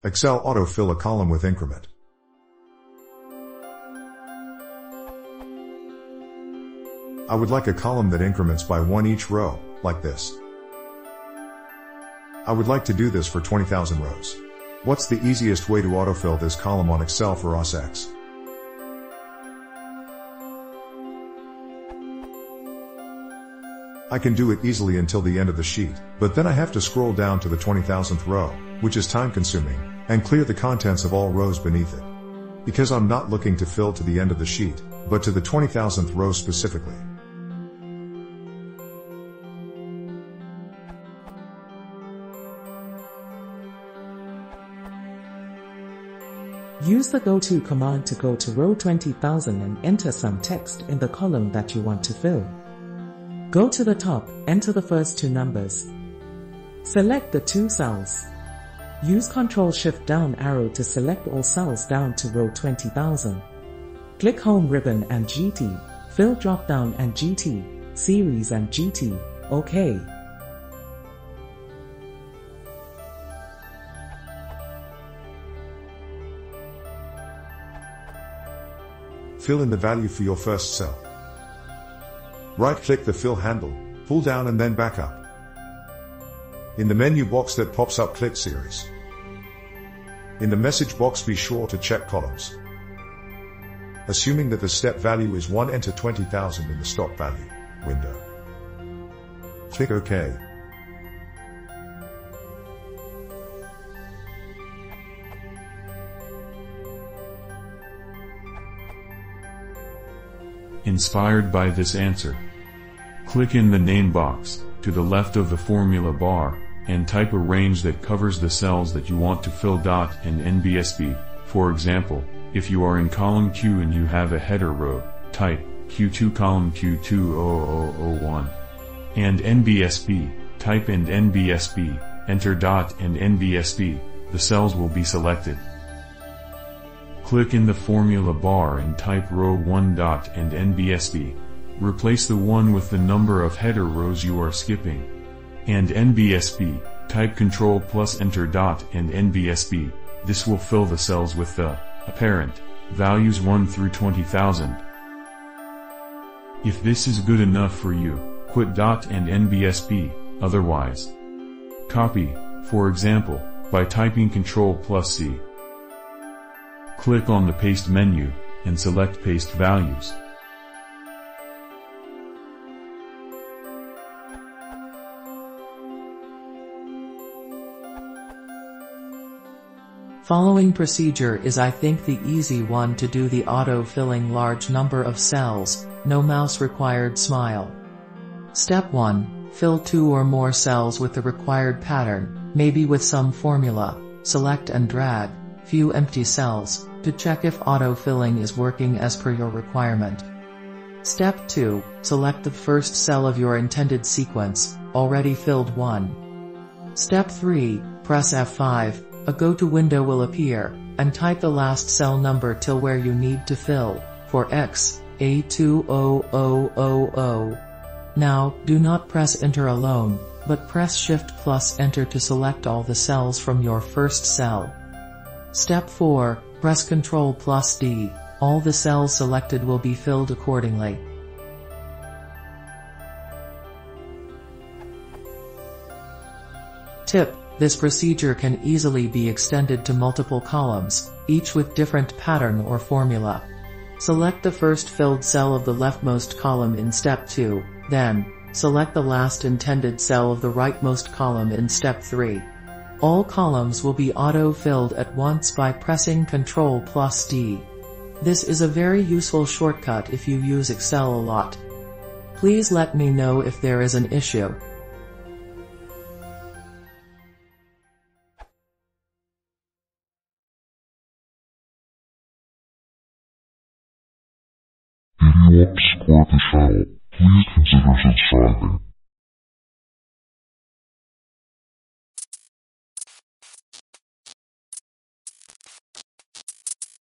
Excel autofill a column with increment. I would like a column that increments by 1 each row, like this. I would like to do this for 20,000 rows. What's the easiest way to autofill this column on Excel for OS? I can do it easily until the end of the sheet, but then I have to scroll down to the 20,000th row, which is time consuming, and clear the contents of all rows beneath it. Because I'm not looking to fill to the end of the sheet, but to the 20,000th row specifically. Use the go-to command to go to row 20,000 and enter some text in the column that you want to fill. Go to the top, enter the first two numbers. Select the two cells. Use Ctrl-Shift down arrow to select all cells down to row 20,000. Click Home ribbon and GT, Fill drop-down and GT, Series and GT, OK. Fill in the value for your first cell. Right-click the fill handle, pull down and then back up. In the menu box that pops up, click Series. In the message box, be sure to check columns. Assuming that the step value is 1, enter 20,000 in the stop value window. Click OK. Inspired by this answer, click in the name box, to the left of the formula bar, and type a range that covers the cells that you want to fill. And NBSB, for example, if you are in column Q and you have a header row, type Q2 column Q20001. And NBSB, type and NBSB, enter. And NBSB, the cells will be selected. Click in the formula bar and type row 1. And NBSB. Replace the 1 with the number of header rows you are skipping. And NBSB, type Ctrl plus enter. And NBSB, this will fill the cells with the apparent values 1 through 20,000. If this is good enough for you, quit. And NBSB, otherwise. Copy, for example, by typing Ctrl plus C. Click on the Paste menu, and select Paste Values. Following procedure is, I think, the easy one to do the auto-filling large number of cells, no mouse required. Smile. Step 1. Fill 2 or more cells with the required pattern, maybe with some formula. Select and drag few empty cells to check if auto-filling is working as per your requirement. Step 2. Select the first cell of your intended sequence, already filled 1. Step 3. Press F5, a go-to window will appear, and type the last cell number till where you need to fill, for X, A20000. Now, do not press Enter alone, but press Shift plus Enter to select all the cells from your first cell. Step 4. Press Ctrl plus D, all the cells selected will be filled accordingly. Tip: this procedure can easily be extended to multiple columns, each with different pattern or formula. Select the first filled cell of the leftmost column in Step 2, then, select the last intended cell of the rightmost column in Step 3. All columns will be auto-filled at once by pressing Ctrl plus D. This is a very useful shortcut if you use Excel a lot. Please let me know if there is an issue. If you want to support the channel, please consider subscribing.